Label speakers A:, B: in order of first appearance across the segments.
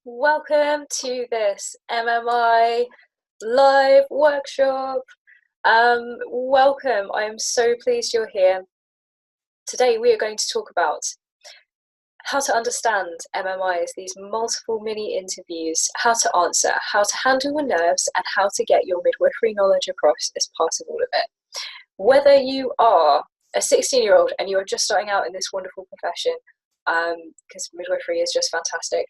A: Welcome to this MMI live workshop. Welcome, I am so pleased you're here. Today we are going to talk about how to understand MMIs, these multiple mini interviews, how to answer, how to handle your nerves, and how to get your midwifery knowledge across as part of all of it. Whether you are a 16-year-old and you're just starting out in this wonderful profession, because midwifery is just fantastic,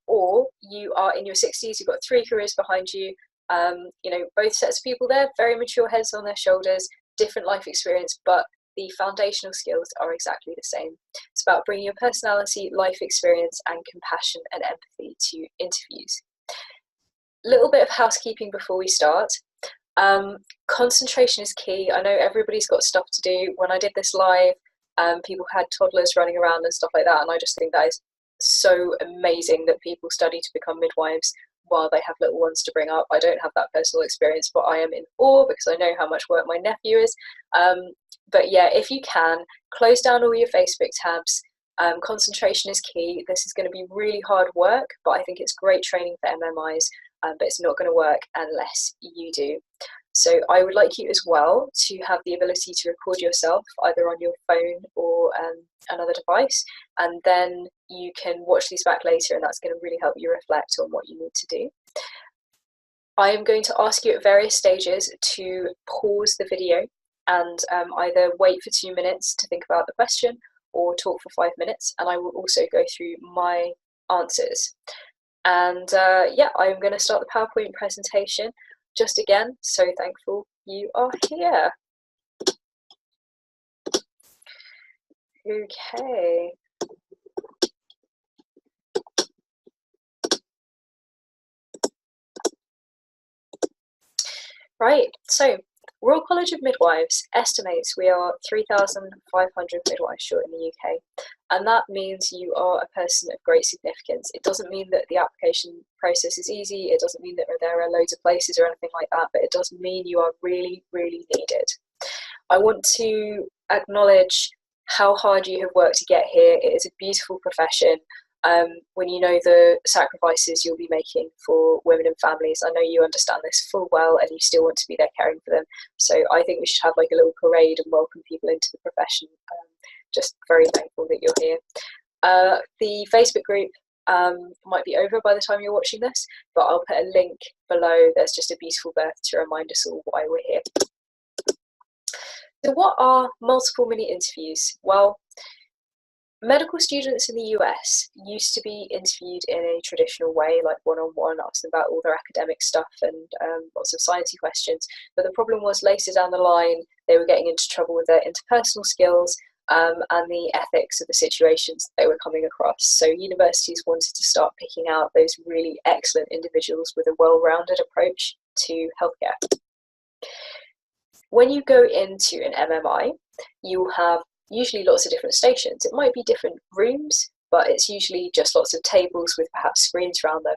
A: or you are in your 60s, you've got 3 careers behind you, both sets of people there, very mature heads on their shoulders, different life experience, but the foundational skills are exactly the same. It's about bringing your personality, life experience, and compassion and empathy to interviews. Little bit of housekeeping before we start. Concentration is key. I know everybody's got stuff to do. When I did this live, people had toddlers running around and stuff like that, and I just think that is so amazing that people study to become midwives while they have little ones to bring up. I don't have that personal experience, but I am in awe because I know how much work my nephew is. But yeah, if you can, close down all your Facebook tabs. Concentration is key. This is going to be really hard work, but I think it's great training for MMIs, but it's not going to work unless you do. So I would like you as well to have the ability to record yourself either on your phone or another device, and then you can watch these back later, and that's going to really help you reflect on what you need to do. I am going to ask you at various stages to pause the video and either wait for 2 minutes to think about the question or talk for 5 minutes, and I will also go through my answers. And yeah, I'm going to start the PowerPoint presentation. Just again, so thankful you are here. Okay. Right, so Royal College of Midwives estimates we are 3,500 midwives short in the UK, and that means you are a person of great significance. It doesn't mean that the application process is easy, it doesn't mean that there are loads of places or anything like that, but it does mean you are really, really needed. I want to acknowledge how hard you have worked to get here. It is a beautiful profession. When you know the sacrifices you'll be making for women and families, I know you understand this full well and you still want to be there caring for them. So I think we should have like a little parade and welcome people into the profession. Just very thankful that you're here. The Facebook group might be over by the time you're watching this, but I'll put a link below. There's just a beautiful birth to remind us all why we're here. So what are multiple mini interviews? Well, medical students in the US used to be interviewed in a traditional way, like one-on-one, ask them about all their academic stuff and lots of sciencey questions. But the problem was later down the line, they were getting into trouble with their interpersonal skills and the ethics of the situations they were coming across. So universities wanted to start picking out those really excellent individuals with a well-rounded approach to healthcare. When you go into an MMI, you have usually lots of different stations. It might be different rooms, but it's usually just lots of tables with perhaps screens around them.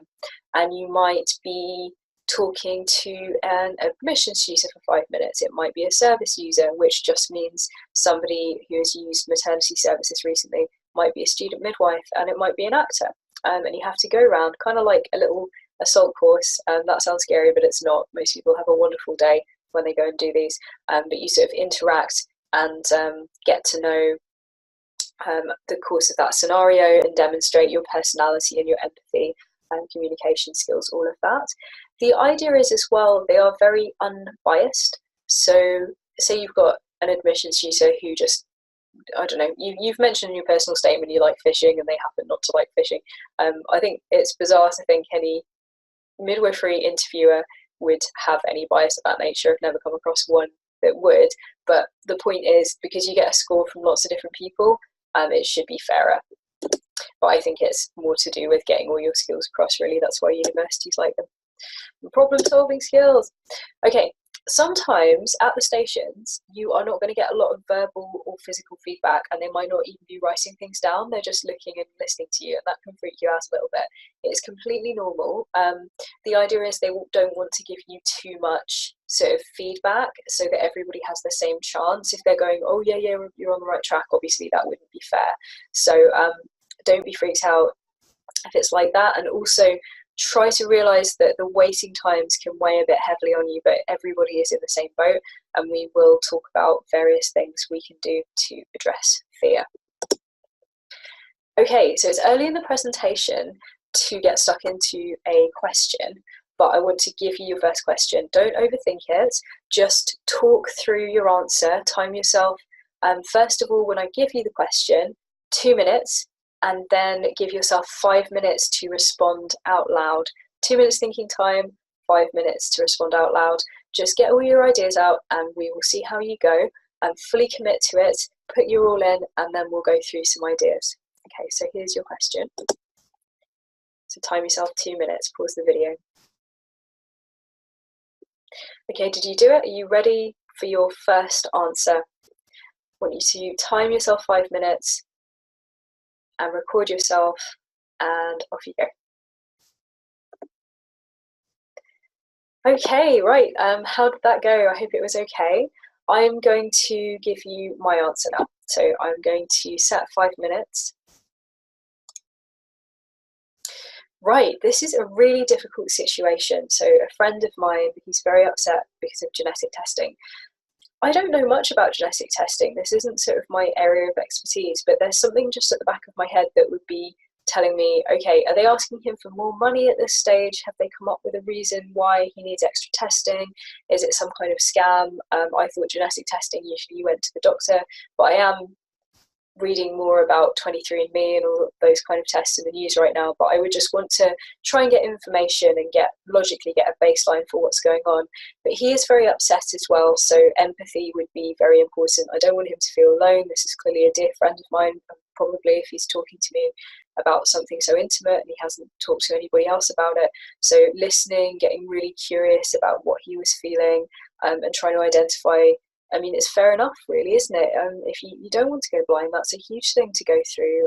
A: And you might be talking to an admissions user for 5 minutes. It might be a service user, which just means somebody who has used maternity services recently, might be a student midwife, and it might be an actor. And you have to go around kind of like a little assault course. That sounds scary, but it's not. Most people have a wonderful day when they go and do these, but you sort of interact and get to know the course of that scenario and demonstrate your personality and your empathy and communication skills, all of that. The idea is as well, they are very unbiased. So say you've got an admissions tutor who just, I don't know, you've mentioned in your personal statement you like fishing and they happen not to like fishing. I think it's bizarre to think any midwifery interviewer would have any bias of that nature. I've never come across one that would, but the point is, because you get a score from lots of different people, it should be fairer. But I think it's more to do with getting all your skills across, really. That's why universities like them. Problem solving skills. Okay, sometimes at the stations you are not going to get a lot of verbal or physical feedback, and they might not even be writing things down. They're just looking and listening to you, and that can freak you out a little bit. It's completely normal. The idea is they don't want to give you too much sort of feedback so that everybody has the same chance. If they're going, oh yeah, you're on the right track, obviously that wouldn't be fair. So don't be freaked out. if it's like that. And also try to realize that the waiting times can weigh a bit heavily on you, but everybody is in the same boat, and we will talk about various things we can do to address fear. Okay, so it's early in the presentation to get stuck into a question, but I want to give you your first question. Don't overthink it, just talk through your answer, time yourself. First of all, when I give you the question, 2 minutes, and then give yourself 5 minutes to respond out loud. 2 minutes thinking time, 5 minutes to respond out loud. Just get all your ideas out and we will see how you go, and fully commit to it, put your all in, and then we'll go through some ideas. Okay, so here's your question. So time yourself 2 minutes, pause the video. Okay, did you do it? Are you ready for your first answer? I want you to time yourself 5 minutes and record yourself, and off you go. Okay, right, how did that go? I hope it was okay. I'm going to give you my answer now. So I'm going to set 5 minutes. Right, this is a really difficult situation. So a friend of mine, he's very upset because of genetic testing. I don't know much about genetic testing. This isn't sort of my area of expertise, but there's something just at the back of my head that would be telling me, okay, are they asking him for more money at this stage? Have they come up with a reason why he needs extra testing? Is it some kind of scam? I thought genetic testing usually you went to the doctor, but I am reading more about 23andMe and all those kind of tests in the news right now, but I would just want to try and get information and logically get a baseline for what's going on. But he is very upset as well, so empathy would be very important. I don't want him to feel alone. This is clearly a dear friend of mine, probably if he's talking to me about something so intimate and he hasn't talked to anybody else about it. So listening, getting really curious about what he was feeling, and trying to identify. I mean, it's fair enough, really, isn't it? If you don't want to go blind, that's a huge thing to go through.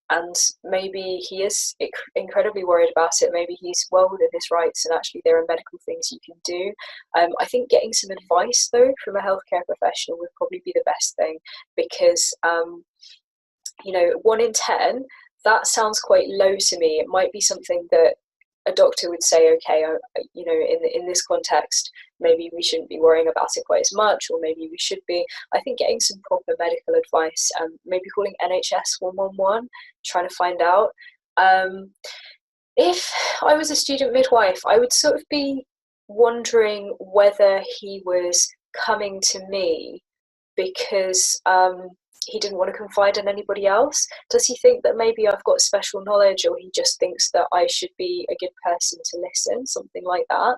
A: And maybe he is incredibly worried about it. Maybe he's well within his rights, and actually there are medical things you can do. I think getting some advice, though, from a healthcare professional would probably be the best thing, because, 1 in 10, that sounds quite low to me. It might be something that a doctor would say, okay, in this context, maybe we shouldn't be worrying about it quite as much, or maybe we should be. I think getting some proper medical advice, maybe calling NHS 111, trying to find out. If I was a student midwife, I would sort of be wondering whether he was coming to me because he didn't want to confide in anybody else. Does he think that maybe I've got special knowledge, or he just thinks that I should be a good person to listen, something like that?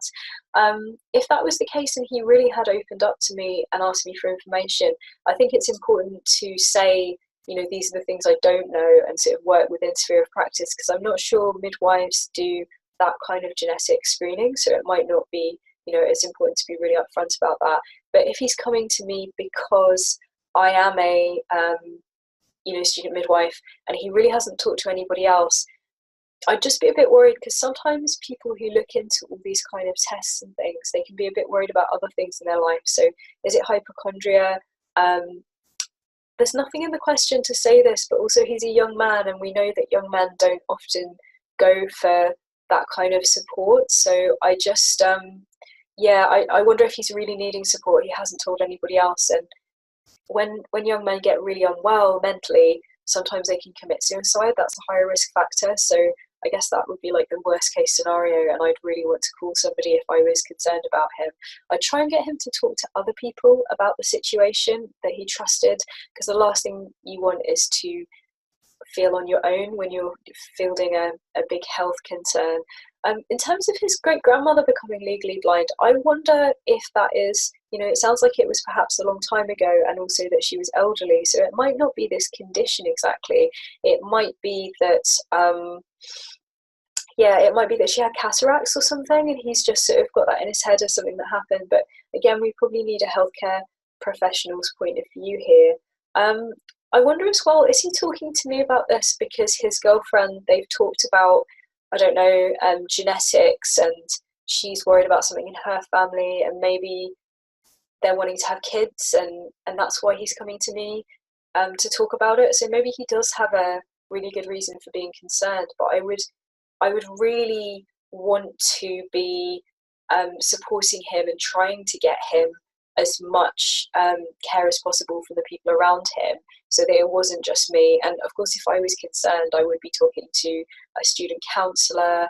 A: If that was the case and he really had opened up to me and asked me for information, I think it's important to say, these are the things I don't know, and sort of work within sphere of practice, because I'm not sure midwives do that kind of genetic screening, so it might not be, it's important to be really upfront about that. But if he's coming to me because I am a student midwife and he really hasn't talked to anybody else, I'd just be a bit worried, because sometimes people who look into all these kind of tests and things, they can be a bit worried about other things in their life. So is it hypochondria? There's nothing in the question to say this, but also he's a young man, and we know that young men don't often go for that kind of support. So I just I wonder if he's really needing support. He hasn't told anybody else, and when young men get really unwell mentally, sometimes they can commit suicide. That's a higher risk factor. So I guess that would be like the worst case scenario, and I'd really want to call somebody if I was concerned about him. I'd try and get him to talk to other people about the situation that he trusted, because the last thing you want is to feel on your own when you're fielding a big health concern. In terms of his great-grandmother becoming legally blind, I wonder if that is, it sounds like it was perhaps a long time ago, and also that she was elderly, so it might not be this condition exactly. It might be that, it might be that she had cataracts or something, and he's just sort of got that in his head of something that happened. But again, we probably need a healthcare professional's point of view here. I wonder as well, is he talking to me about this because his girlfriend, they've talked about, I don't know, genetics, and she's worried about something in her family, and maybe they're wanting to have kids, and that's why he's coming to me to talk about it. So maybe he does have a really good reason for being concerned. But I would really want to be supporting him and trying to get him as much care as possible from the people around him, so that it wasn't just me. And of course, if I was concerned, I would be talking to a student counsellor,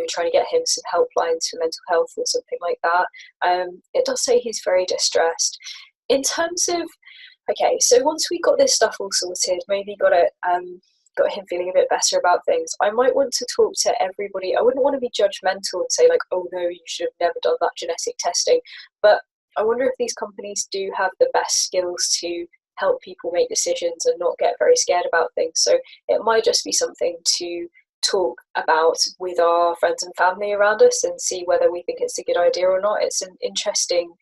A: trying to get him some helplines for mental health or something like that. It does say he's very distressed. In terms of, okay, so once we got this stuff all sorted, maybe got him feeling a bit better about things, I might want to talk to everybody. I wouldn't want to be judgmental and say like, oh no, you should have never done that genetic testing. But I wonder if these companies do have the best skills to help people make decisions and not get very scared about things. So it might just be something to talk about with our friends and family around us and see whether we think it's a good idea or not. It's an interesting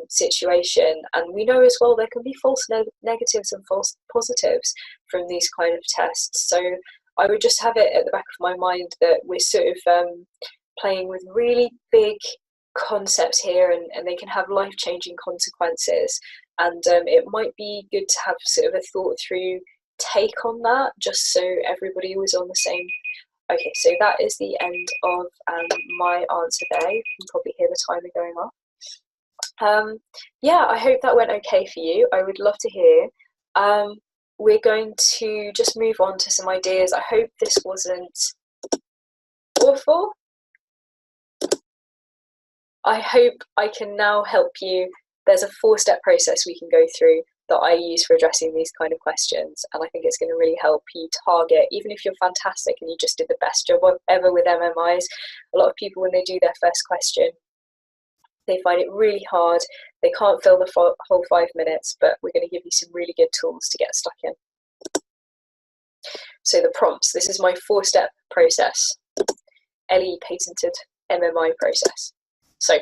A: situation, and we know as well there can be false negatives and false positives from these kind of tests. So I would just have it at the back of my mind that we're sort of playing with really big concepts here, and they can have life-changing consequences, and it might be good to have sort of a thought through take on that, just so everybody was on the same. Okay, so that is the end of my answer there. You can probably hear the timer going off. Yeah, I hope that went okay for you. I would love to hear. We're going to just move on to some ideas. I hope this wasn't awful. I hope I can now help you. There's a 4-step process we can go through that I use for addressing these kind of questions, and I think it's going to really help you target, even if you're fantastic and you just did the best job ever with MMIs. A lot of people, when they do their first question, they find it really hard. They can't fill the whole 5 minutes, but we're going to give you some really good tools to get stuck in. So the prompts, this is my 4-step process, LE patented MMI process. So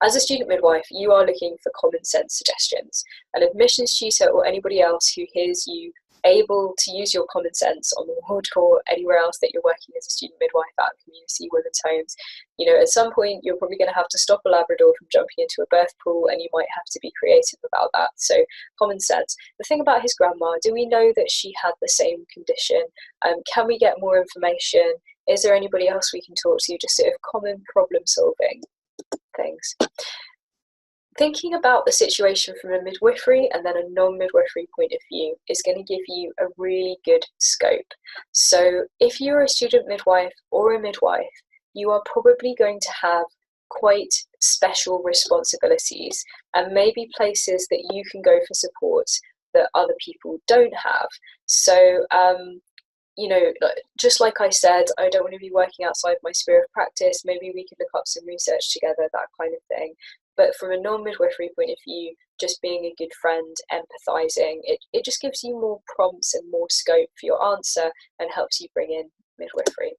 A: as a student midwife, you are looking for common sense suggestions. An admissions tutor or anybody else who hears you able to use your common sense on the ward or anywhere else that you're working as a student midwife at community women's homes, at some point you're probably going to have to stop a Labrador from jumping into a birth pool, and you might have to be creative about that. So common sense. The thing about his grandma, do we know that she had the same condition? Can we get more information? Is there anybody else we can talk to? Just sort of common problem solving things. Thinking about the situation from a midwifery and then a non-midwifery point of view is going to give you a really good scope. So if you're a student midwife or a midwife, you are probably going to have quite special responsibilities and maybe places that you can go for support that other people don't have. So just like I said, I don't want to be working outside my sphere of practice. Maybe we could look up some research together, that kind of thing. But from a non-midwifery point of view, just being a good friend, empathising, it just gives you more prompts and more scope for your answer and helps you bring in midwifery.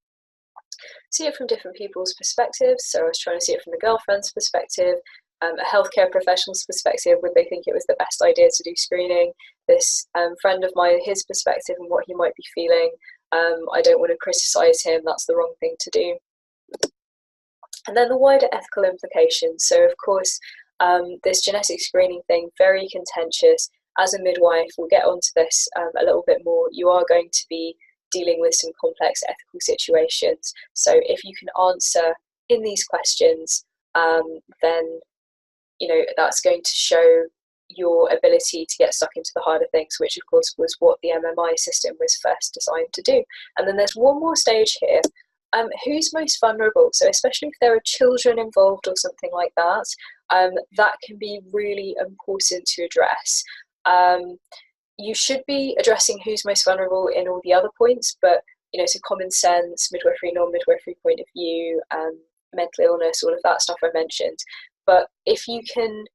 A: See it from different people's perspectives. So I was trying to see it from the girlfriend's perspective, a healthcare professional's perspective, would they think it was the best idea to do screening? This friend of mine, his perspective and what he might be feeling. I don't want to criticise him, that's the wrong thing to do. And then the wider ethical implications. So of course, this genetic screening thing, very contentious. As a midwife, we'll get onto this a little bit more. You are going to be dealing with some complex ethical situations. So if you can answer in these questions, then that's going to show your ability to get stuck into the harder things, which of course was what the MMI system was first designed to do. And then there's one more stage here. Who's most vulnerable? So especially if there are children involved or something like that, that can be really important to address. You should be addressing who's most vulnerable in all the other points, but so common sense, midwifery, non-midwifery point of view, mental illness, all of that stuff I mentioned. But if you can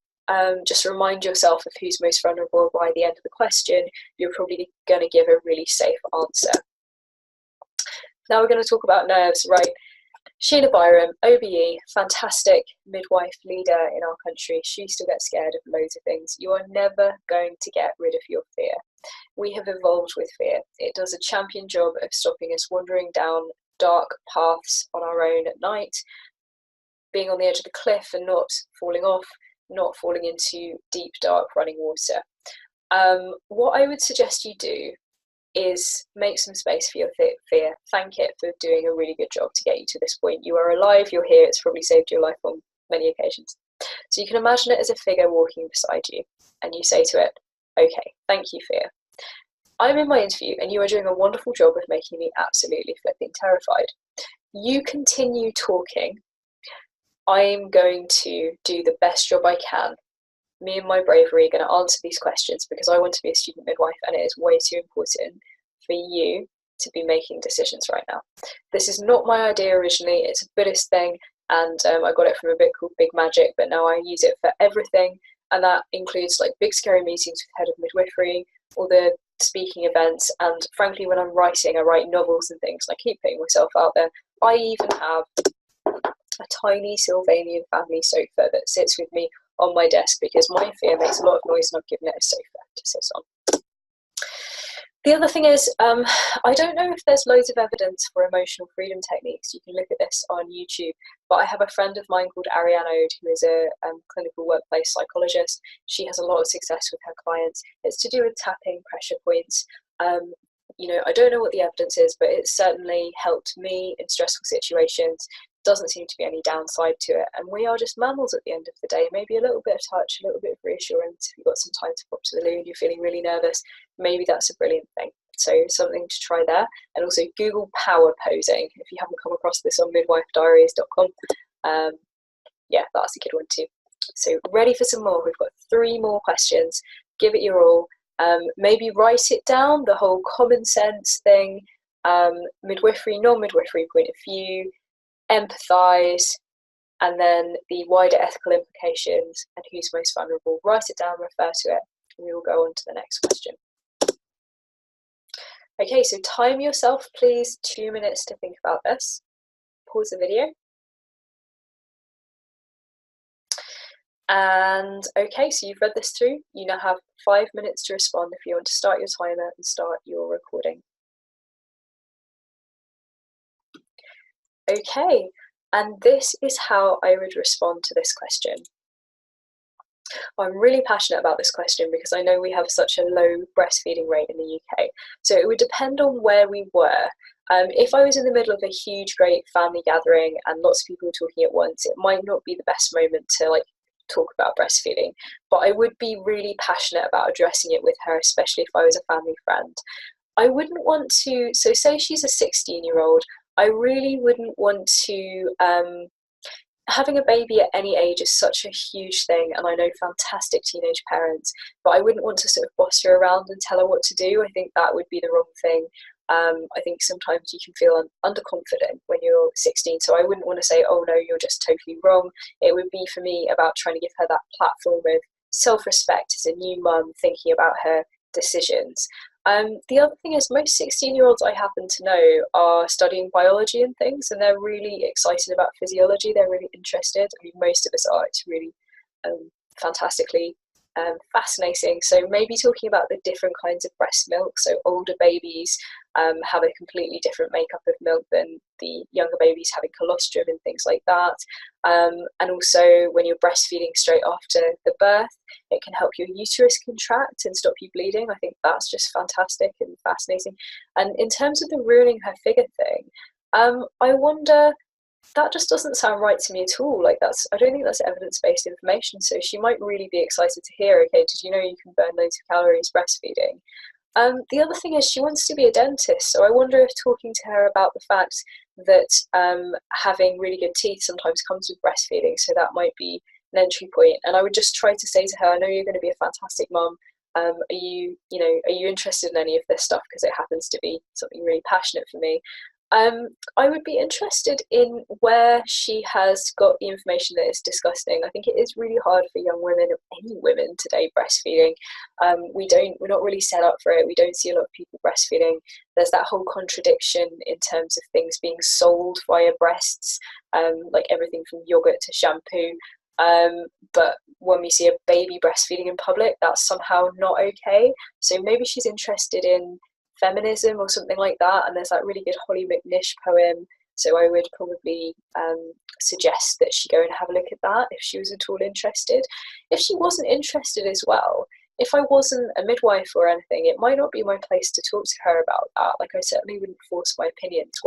A: just remind yourself of who's most vulnerable by the end of the question, you're probably going to give a really safe answer. Now we're going to talk about nerves, right? Sheila Byram, OBE, fantastic midwife leader in our country. She still gets scared of loads of things. You are never going to get rid of your fear. We have evolved with fear. It does a champion job of stopping us wandering down dark paths on our own at night, being on the edge of the cliff and not falling off, not falling into deep, dark running water. What I would suggest you do is make some space for your fear. Thank it for doing a really good job to get you to this point. You are alive, you're here, it's probably saved your life on many occasions. So you can imagine it as a figure walking beside you, and you say to it, okay, thank you, fear. I'm in my interview and you are doing a wonderful job of making me absolutely flipping terrified. You continue talking. I'm going to do the best job I can. Me and my bravery are going to answer these questions because I want to be a student midwife, and it is way too important for you to be making decisions right now. This is not my idea originally. It's a Buddhist thing, and I got it from a book called Big Magic, but now I use it for everything, and that includes like big scary meetings with head of midwifery, all the speaking events, and frankly when I'm writing, I write novels and things, and I keep putting myself out there. I even have a tiny Sylvanian family sofa that sits with me on my desk because my fear makes a lot of noise and I've given it a sofa to sit on. The other thing is, I don't know if there's loads of evidence for emotional freedom techniques. You can look at this on YouTube, but I have a friend of mine called Ariane Ode, who is a clinical workplace psychologist. She has a lot of success with her clients. It's to do with tapping pressure points. You know, I don't know what the evidence is, but it's certainly helped me in stressful situations. Doesn't seem to be any downside to it, and we are just mammals at the end of the day. Maybe a little bit of touch, a little bit of reassurance. If you've got some time to pop to the loo and you're feeling really nervous, maybe that's a brilliant thing. So something to try there. And also Google power posing if you haven't come across this on midwifediaries.com. Yeah, that's a good one too. So ready for some more? We've got 3 more questions. Give it your all. Maybe write it down, the whole common sense thing, midwifery, non-midwifery point of view, empathise, and then the wider ethical implications and who's most vulnerable. Write it down, refer to it, and we will go on to the next question. Okay, so time yourself, please, 2 minutes to think about this. Pause the video. And okay, so you've read this through. You now have 5 minutes to respond if you want to start your timer and start your recording. Okay, and this is how I would respond to this question. I'm really passionate about this question because I know we have such a low breastfeeding rate in the UK. So it would depend on where we were. If I was in the middle of a huge, great family gathering and lots of people were talking at once, it might not be the best moment to talk about breastfeeding, but I would be really passionate about addressing it with her, especially if I was a family friend. I wouldn't want to, so say she's a 16-year-old, I really wouldn't want to, having a baby at any age is such a huge thing, and I know fantastic teenage parents, but I wouldn't want to sort of boss her around and tell her what to do. I think that would be the wrong thing. I think sometimes you can feel underconfident when you're 16, so I wouldn't want to say, oh no, you're just totally wrong. It would be for me about trying to give her that platform of self-respect as a new mum, thinking about her decisions. The other thing is most 16-year-olds I happen to know are studying biology and things, and they're really excited about physiology. They're really interested. I mean, most of us are. It's really fantastically fascinating. So maybe talking about the different kinds of breast milk. So older babies have a completely different makeup of milk than the younger babies having colostrum and things like that. And also when you're breastfeeding straight after the birth, it can help your uterus contract and stop you bleeding. I think that's just fantastic and fascinating. And in terms of the ruining her figure thing, I wonder, that just doesn't sound right to me at all. I don't think that's evidence-based information. So she might really be excited to hear, okay, did you know you can burn loads of calories breastfeeding? The other thing is she wants to be a dentist. So I wonder if talking to her about the fact that having really good teeth sometimes comes with breastfeeding. So that might be an entry point. And I would just try to say to her, I know you're going to be a fantastic mum. Are you interested in any of this stuff? Because it happens to be something really passionate for me. I would be interested in where she has got the information that is disgusting. I think it is really hard for young women, any women today, breastfeeding. We're not really set up for it. We don't see a lot of people breastfeeding. There's that whole contradiction in terms of things being sold via breasts, like everything from yogurt to shampoo. But when we see a baby breastfeeding in public, that's somehow not okay. So maybe she's interested in feminism or something like that, and there's that really good Holly McNish poem, so I would probably suggest that she go and have a look at that if she was at all interested. If she wasn't interested as well, if I wasn't a midwife or anything, it might not be my place to talk to her about that. Like, I certainly wouldn't force my opinions.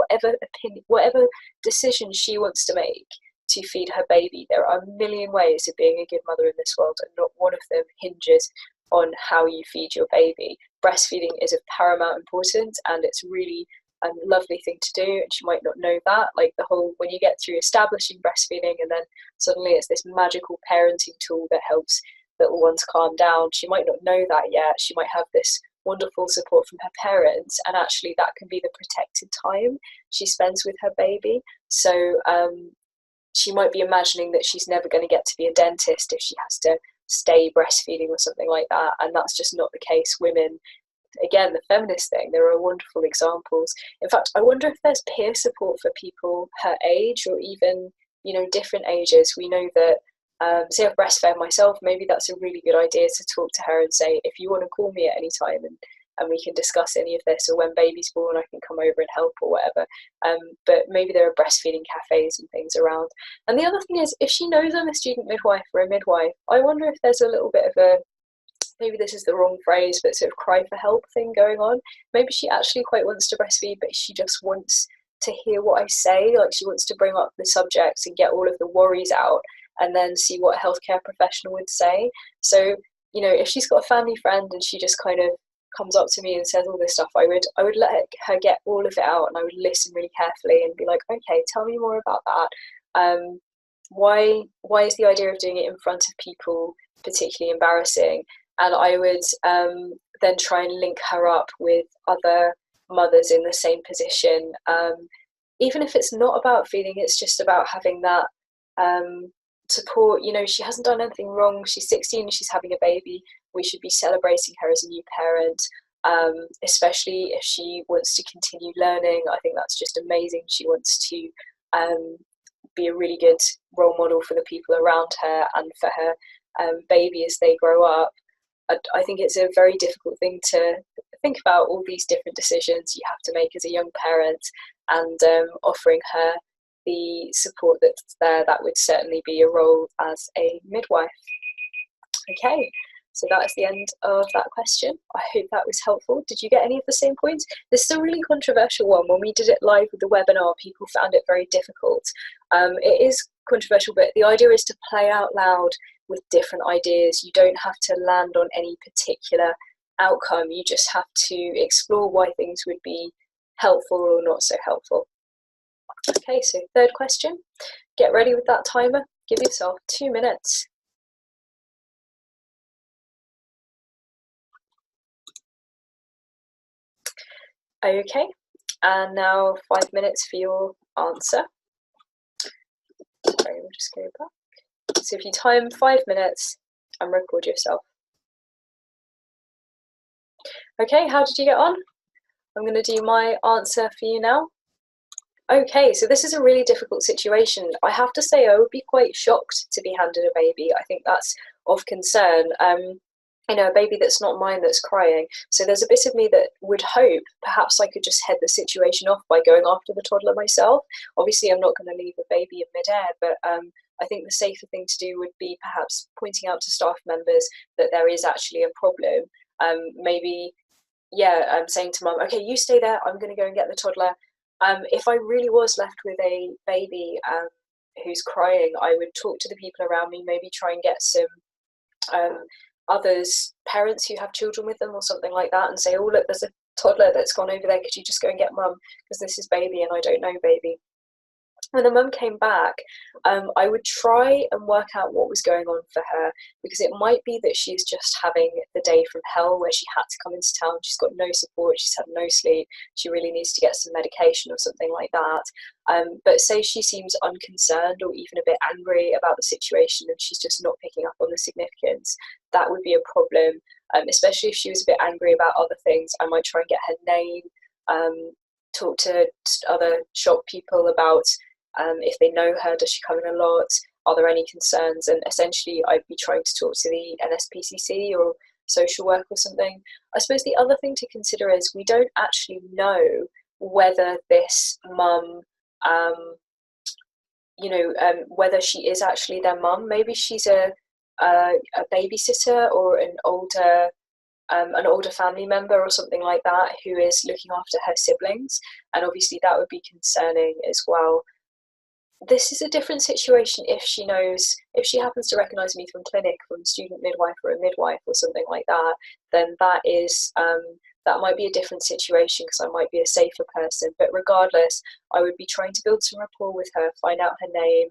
A: Whatever decision she wants to make to feed her baby, there are a million ways of being a good mother in this world, and not one of them hinges on how you feed your baby. Breastfeeding is of paramount importance, and it's really a lovely thing to do, and she might not know that. Like, the whole, when you get through establishing breastfeeding and then suddenly it's this magical parenting tool that helps little ones calm down, she might not know that yet. She might have this wonderful support from her parents, and actually that can be the protected time she spends with her baby. So she might be imagining that she's never going to get to be a dentist if she has to stay breastfeeding or something like that, and that's just not the case. Women, again, the feminist thing, there are wonderful examples. In fact, I wonder if there's peer support for people her age, or even, you know, different ages. We know that say I've breastfed myself, maybe that's a really good idea to talk to her and say, if you want to call me at any time and we can discuss any of this, or when baby's born I can come over and help or whatever. But maybe there are breastfeeding cafes and things around. And the other thing is, if she knows I'm a student midwife or a midwife, I wonder if there's a little bit of a, maybe this is the wrong phrase, but sort of cry for help thing going on. Maybe she actually quite wants to breastfeed, but she just wants to hear what I say. Like, she wants to bring up the subjects and get all of the worries out, and then see what a healthcare professional would say. So, you know, if she's got a family friend and she just kind of comes up to me and says all this stuff, I would let her get all of it out, and I would listen really carefully and be like, okay, tell me more about that. Why is the idea of doing it in front of people particularly embarrassing? And I would then try and link her up with other mothers in the same position. Even if it's not about feeding, it's just about having that support. You know, she hasn't done anything wrong. She's 16, she's having a baby. We should be celebrating her as a new parent, especially if she wants to continue learning. I think that's just amazing. She wants to be a really good role model for the people around her and for her baby as they grow up. I think it's a very difficult thing to think about, all these different decisions you have to make as a young parent, and offering her the support that's there. That would certainly be a role as a midwife. Okay, so that is the end of that question. I hope that was helpful. Did you get any of the same points? This is a really controversial one. When we did it live with the webinar, people found it very difficult. It is controversial, but the idea is to play out loud with different ideas. You don't have to land on any particular outcome. You just have to explore why things would be helpful or not so helpful. Okay, so third question. Get ready with that timer. Give yourself 2 minutes. Okay, and now 5 minutes for your answer. Sorry, we'll just go back. So if you time 5 minutes and record yourself. Okay, how did you get on? I'm going to do my answer for you now. Okay, so this is a really difficult situation. I have to say I would be quite shocked to be handed a baby. I think that's of concern. You know, a baby that's not mine that's crying. So there's a bit of me that would hope perhaps I could just head the situation off by going after the toddler myself. Obviously, I'm not going to leave a baby in midair, but I think the safer thing to do would be perhaps pointing out to staff members that there is actually a problem. Maybe, yeah, saying to mum, okay, you stay there, I'm going to go and get the toddler. If I really was left with a baby who's crying, I would talk to the people around me, maybe try and get some others, parents who have children with them or something like that, and say, oh look, there's a toddler that's gone over there, could you just go and get mum, because this is baby and I don't know baby. When the mum came back, I would try and work out what was going on for her, because it might be that she's just having the day from hell where she had to come into town, she's got no support, she's had no sleep, she really needs to get some medication or something like that. But say she seems unconcerned or even a bit angry about the situation and she's just not picking up on the significance, that would be a problem. Especially if she was a bit angry about other things, I might try and get her name, talk to other shop people about if they know her, does she come in a lot, are there any concerns, and essentially I'd be trying to talk to the NSPCC or social work or something. I suppose the other thing to consider is we don't actually know whether this mum, whether she is actually their mum. Maybe she's a a babysitter or an older family member or something like that who is looking after her siblings, and obviously that would be concerning as well. This is a different situation if she happens to recognise me from clinic, from student midwife or a midwife or something like that, then that might be a different situation because I might be a safer person. But regardless, I would be trying to build some rapport with her, find out her name,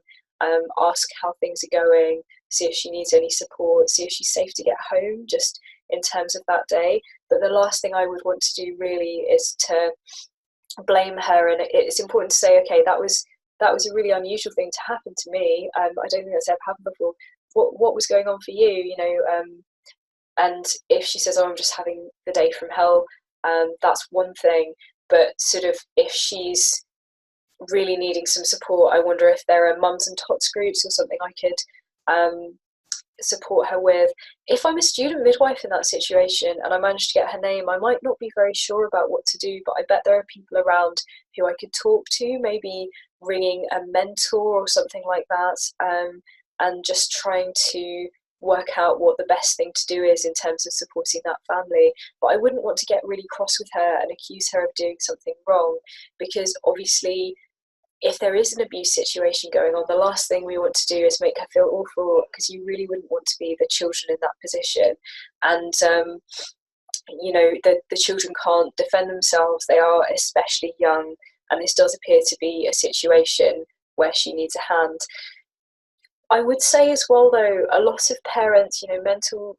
A: ask how things are going, see if she needs any support, see if she's safe to get home, just in terms of that day. But the last thing I would want to do really is to blame her, and it's important to say, okay, that was a really unusual thing to happen to me. I don't think that's ever happened before. What was going on for you? And if she says, "Oh, I'm just having the day from hell," that's one thing. But sort of if she's really needing some support, I wonder if there are mums and tots groups or something I could support her with. If I'm a student midwife in that situation and I manage to get her name, I might not be very sure about what to do, but I bet there are people around who I could talk to, maybe ringing a mentor or something like that, and just trying to work out what the best thing to do is in terms of supporting that family. But I wouldn't want to get really cross with her and accuse her of doing something wrong, because obviously if there is an abuse situation going on, the last thing we want to do is make her feel awful, because you really wouldn't want to be the children in that position. And the children can't defend themselves, they are especially young, and this does appear to be a situation where she needs a hand. I would say as well, though, a lot of parents, mental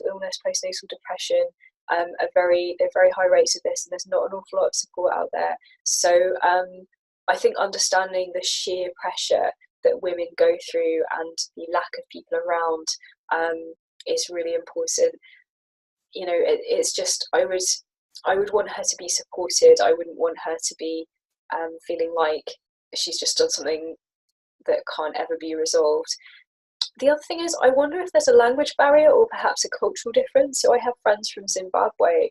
A: illness, postnatal depression, are they're very high rates of this, and there's not an awful lot of support out there. So I think understanding the sheer pressure that women go through and the lack of people around is really important. It's just I would want her to be supported. I wouldn't want her to be feeling like she's just done something that can't ever be resolved. The other thing is, I wonder if there's a language barrier or perhaps a cultural difference. So I have friends from Zimbabwe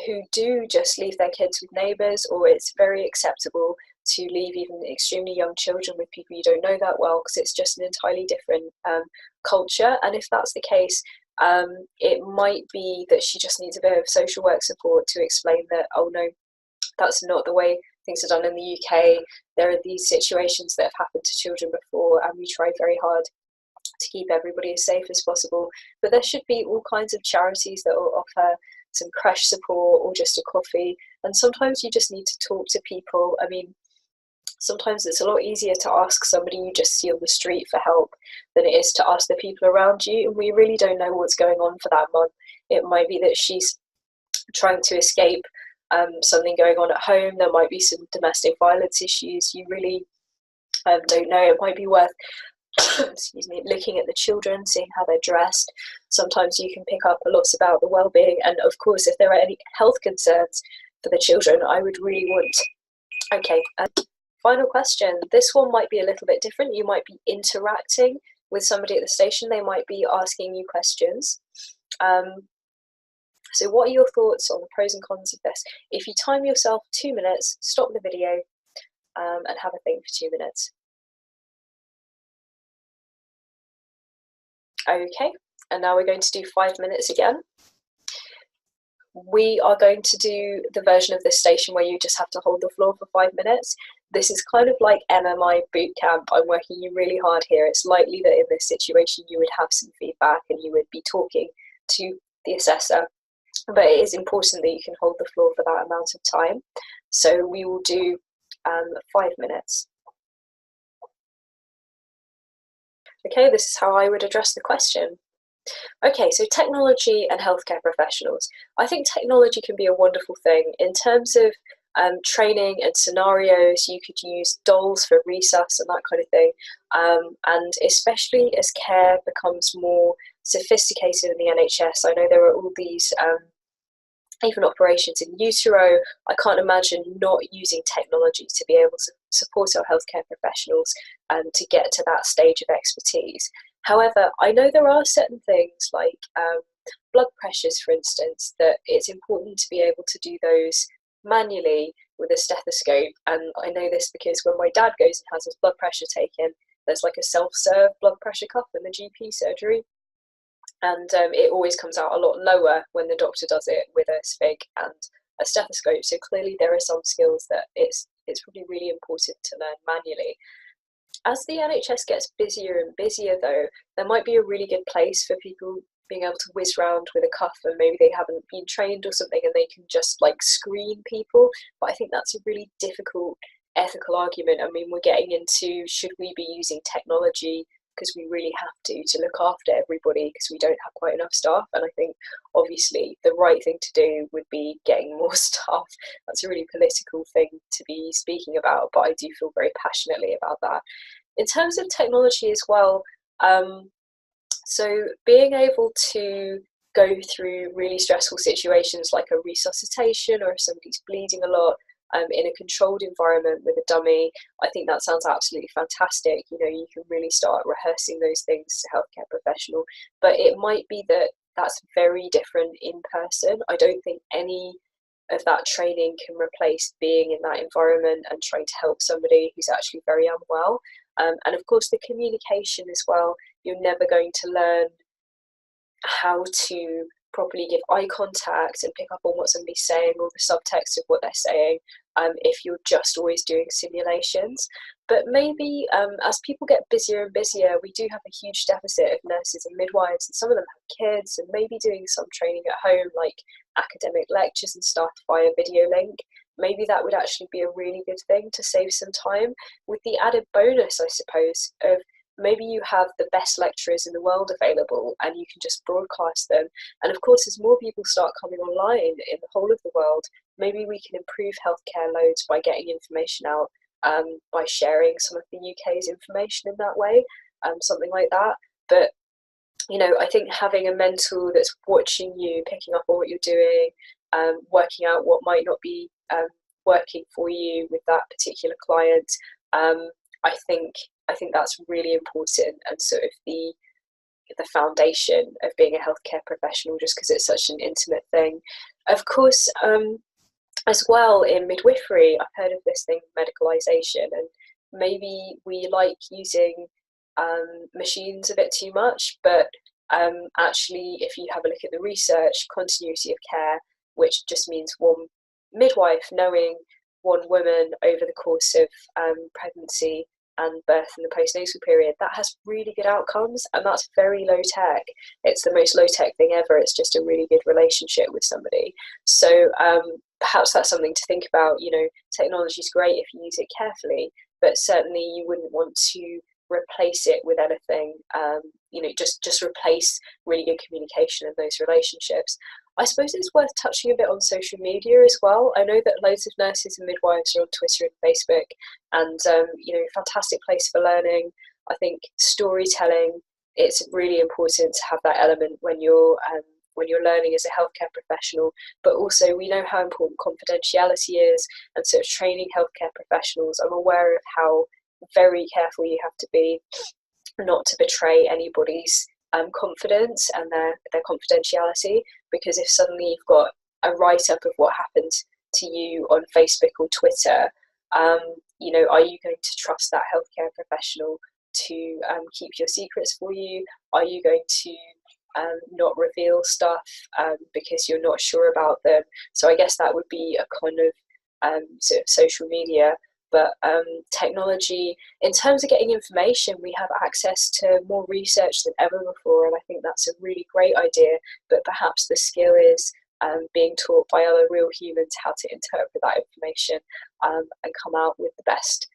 A: who do just leave their kids with neighbours, or it's very acceptable to leave even extremely young children with people you don't know that well, because it's just an entirely different culture. And if that's the case, it might be that she just needs a bit of social work support to explain that, oh no, that's not the way things are done in the UK. There are these situations that have happened to children before, and we try very hard to keep everybody as safe as possible. But there should be all kinds of charities that will offer some crash support or just a coffee. And sometimes you just need to talk to people. I mean, sometimes it's a lot easier to ask somebody you just see on the street for help than it is to ask the people around you. And we really don't know what's going on for that mum. It might be that she's trying to escape something going on at home. There might be some domestic violence issues. You really don't know. It might be worth excuse me, looking at the children, seeing how they're dressed. Sometimes you can pick up a lot about the well-being, and of course if there are any health concerns for the children, I would really want. Okay, final question. This one might be a little bit different. You might be interacting with somebody at the station. They might be asking you questions. So what are your thoughts on the pros and cons of this? If you time yourself 2 minutes, stop the video and have a think for 2 minutes. Okay, and now we're going to do 5 minutes again. We are going to do the version of this station where you just have to hold the floor for 5 minutes. This is kind of like MMI boot camp. I'm working you really hard here. It's likely that in this situation you would have some feedback and you would be talking to the assessor, but it is important that you can hold the floor for that amount of time. So we will do 5 minutes. Okay, this is how I would address the question. Okay, so technology and healthcare professionals. I think technology can be a wonderful thing. In terms of training and scenarios, you could use dolls for resus and that kind of thing. And especially as care becomes more sophisticated in the NHS, I know there are all these even operations in utero. I can't imagine not using technology to be able to support our healthcare professionals to get to that stage of expertise. However, I know there are certain things like blood pressures, for instance, that it's important to be able to do those manually with a stethoscope. And I know this because when my dad goes and has his blood pressure taken, there's like a self-serve blood pressure cuff in the GP surgery. and it always comes out a lot lower when the doctor does it with a spig and a stethoscope. So clearly there are some skills that it's probably really important to learn manually. As the NHS gets busier and busier, though, there might be a really good place for people being able to whiz round with a cuff, and maybe they haven't been trained or something and they can just like screen people. But I think that's a really difficult ethical argument. I mean, we're getting into, should we be using technology because we really have to look after everybody because we don't have quite enough staff? And I think obviously the right thing to do would be getting more staff. That's a really political thing to be speaking about, but I do feel very passionately about that. In terms of technology as well, so being able to go through really stressful situations like a resuscitation, or if somebody's bleeding a lot, in a controlled environment with a dummy, I think that sounds absolutely fantastic. You know, you can really start rehearsing those things as a healthcare professional, but it might be that that's very different in person. I don't think any of that training can replace being in that environment and trying to help somebody who's actually very unwell. And of course, the communication as well. You're never going to learn how to properly give eye contact and pick up on what somebody's saying or the subtext of what they're saying, if you're just always doing simulations. But maybe as people get busier and busier, we do have a huge deficit of nurses and midwives, and some of them have kids, and maybe doing some training at home, like academic lectures and stuff via video link. Maybe that would actually be a really good thing to save some time, with the added bonus, I suppose, of maybe you have the best lecturers in the world available and you can just broadcast them. And of course, as more people start coming online in the whole of the world, maybe we can improve healthcare loads by getting information out, by sharing some of the UK's information in that way, something like that. But you know, I think having a mentor that's watching you, picking up on what you're doing, working out what might not be working for you with that particular client, I think that's really important, and sort of the foundation of being a healthcare professional, just because it's such an intimate thing. Of course, as well in midwifery, I've heard of this thing, medicalisation, and maybe we like using machines a bit too much, but actually, if you have a look at the research, continuity of care, which just means one midwife knowing one woman over the course of pregnancy and birth in the postnatal period, that has really good outcomes, and that's very low tech. It's the most low tech thing ever. It's just a really good relationship with somebody. So perhaps that's something to think about. You know, technology is great if you use it carefully, but certainly you wouldn't want to replace it with anything. You know, just replace really good communication in those relationships. I suppose it's worth touching a bit on social media as well. I know that loads of nurses and midwives are on Twitter and Facebook, and you know, fantastic place for learning. I think storytelling, it's really important to have that element when you're learning as a healthcare professional. But also, we know how important confidentiality is, and sort of training healthcare professionals. I'm aware of how very careful you have to be not to betray anybody's confidence and their confidentiality, because if suddenly you've got a write-up of what happened to you on Facebook or Twitter, you know, are you going to trust that healthcare professional to keep your secrets for you? Are you going to not reveal stuff because you're not sure about them? So I guess that would be a kind of sort of social media. But technology, in terms of getting information, we have access to more research than ever before, and I think that's a really great idea. But perhaps the skill is being taught by other real humans how to interpret that information and come out with the best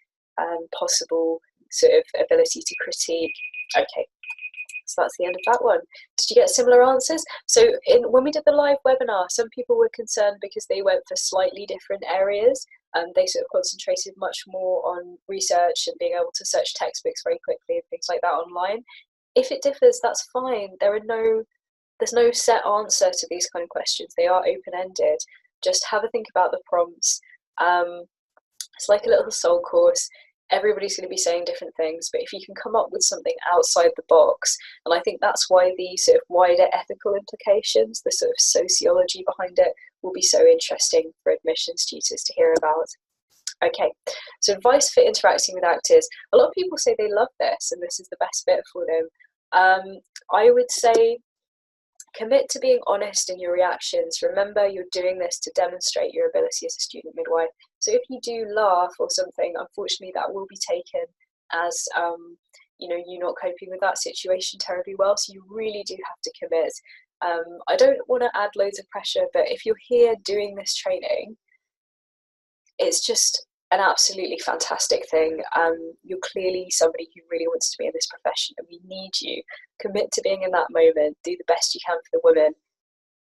A: possible sort of ability to critique. Okay, so that's the end of that one. Did you get similar answers? So when we did the live webinar, some people were concerned because they went for slightly different areas. They sort of concentrated much more on research and being able to search textbooks very quickly and things like that online. If it differs, that's fine. There's no set answer to these kind of questions. They are open-ended. Just have a think about the prompts. It's like a little soul course. Everybody's going to be saying different things, but if you can come up with something outside the box, and I think that's why the sort of wider ethical implications, the sort of sociology behind it, will be so interesting for admissions tutors to hear about. Okay, so advice for interacting with actors. A lot of people say they love this and this is the best bit for them. I would say Commit to being honest in your reactions. Remember, you're doing this to demonstrate your ability as a student midwife. So if you do laugh or something, unfortunately, that will be taken as you know, you not coping with that situation terribly well. So you really do have to commit. I don't want to add loads of pressure, but if you're here doing this training, it's just an absolutely fantastic thing. You're clearly somebody who really wants to be in this profession, and we need you. Commit to being in that moment. Do the best you can for the women,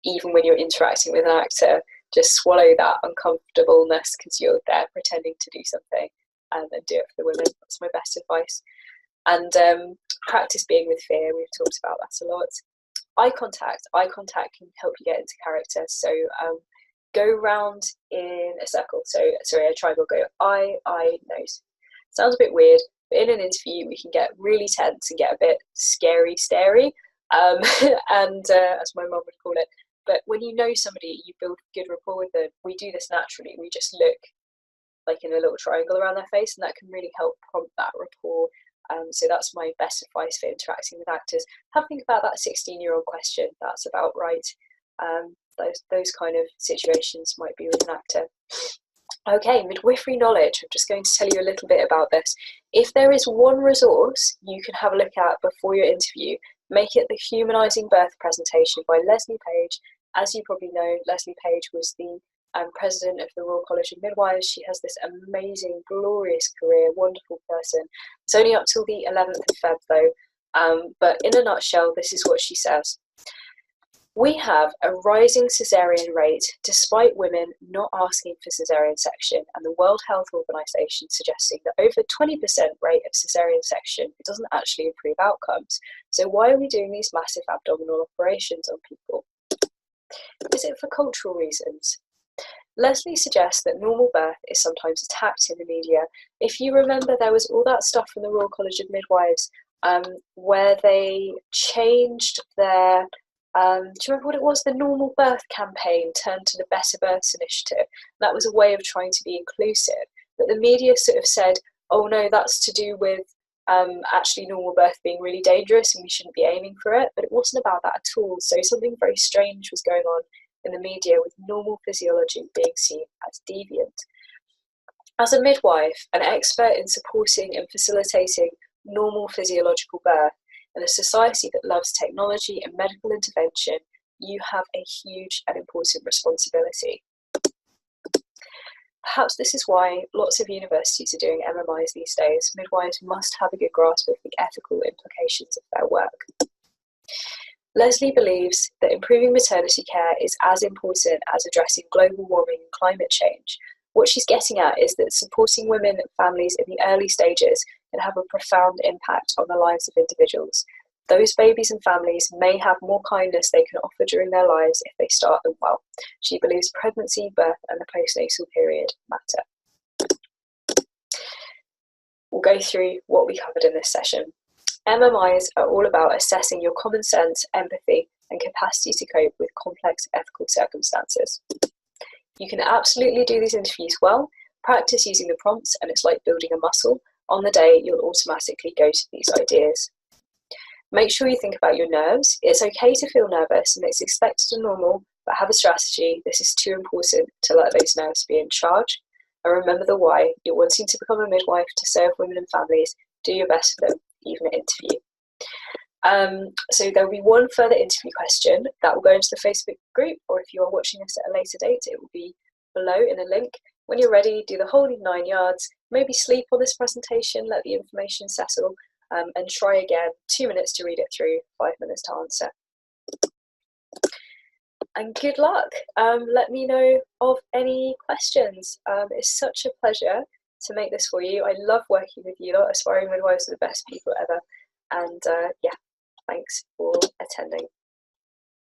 A: even when you're interacting with an actor. Just swallow that uncomfortableness because you're there pretending to do something, and do it for the women. That's my best advice. And practice being with fear. We've talked about that a lot. Eye contact can help you get into character. So go round in a circle. So sorry, a triangle. Go eye, nose. Sounds a bit weird, but in an interview we can get really tense and get a bit scary, stary, and as my mum would call it. But when you know somebody, you build good rapport with them. We do this naturally. We just look like in a little triangle around their face, and that can really help prompt that rapport. So that's my best advice for interacting with actors. Have a think about that 16-year-old question. That's about right. Those kind of situations might be with an actor. Okay, midwifery knowledge. I'm just going to tell you a little bit about this. If there is one resource you can have a look at before your interview, make it the Humanising Birth presentation by Leslie Page. As you probably know, Leslie Page was the president of the Royal College of Midwives. She has this amazing, glorious career, wonderful person. It's only up till the 11th of Feb though, but in a nutshell, this is what she says. We have a rising caesarean rate despite women not asking for caesarean section, and the World Health Organization suggesting that over 20% rate of caesarean section, it doesn't actually improve outcomes. So why are we doing these massive abdominal operations on people? Is it for cultural reasons? Leslie suggests that normal birth is sometimes attacked in the media. If you remember, there was all that stuff from the Royal College of Midwives where they changed their, do you remember what it was? The normal birth campaign turned to the Better Births initiative. That was a way of trying to be inclusive. But the media sort of said, oh no, that's to do with actually normal birth being really dangerous and we shouldn't be aiming for it. But it wasn't about that at all. So something very strange was going on in the media with normal physiology being seen as deviant. As a midwife, an expert in supporting and facilitating normal physiological birth, in a society that loves technology and medical intervention, you have a huge and important responsibility. Perhaps this is why lots of universities are doing MMIs these days. Midwives must have a good grasp of the ethical implications of their work. Leslie believes that improving maternity care is as important as addressing global warming and climate change. What she's getting at is that supporting women and families in the early stages can have a profound impact on the lives of individuals. Those babies and families may have more kindness they can offer during their lives if they start them well. She believes pregnancy, birth, and the postnatal period matter. We'll go through what we covered in this session. MMIs are all about assessing your common sense, empathy, and capacity to cope with complex ethical circumstances. You can absolutely do these interviews well. Practice using the prompts, and it's like building a muscle. On the day, you'll automatically go to these ideas. Make sure you think about your nerves. It's okay to feel nervous, and it's expected and normal, but have a strategy. This is too important to let those nerves be in charge. And remember the why. You're wanting to become a midwife to serve women and families. Do your best for them, even at interview. So there'll be one further interview question that will go into the Facebook group, or if you are watching this at a later date, it will be below in a link. When you're ready, do the whole 9 yards, maybe sleep on this presentation, let the information settle, and try again. 2 minutes to read it through, 5 minutes to answer. And good luck. Let me know of any questions. It's such a pleasure to make this for you. I love working with you lot. Aspiring midwives are the best people ever. And yeah, thanks for attending.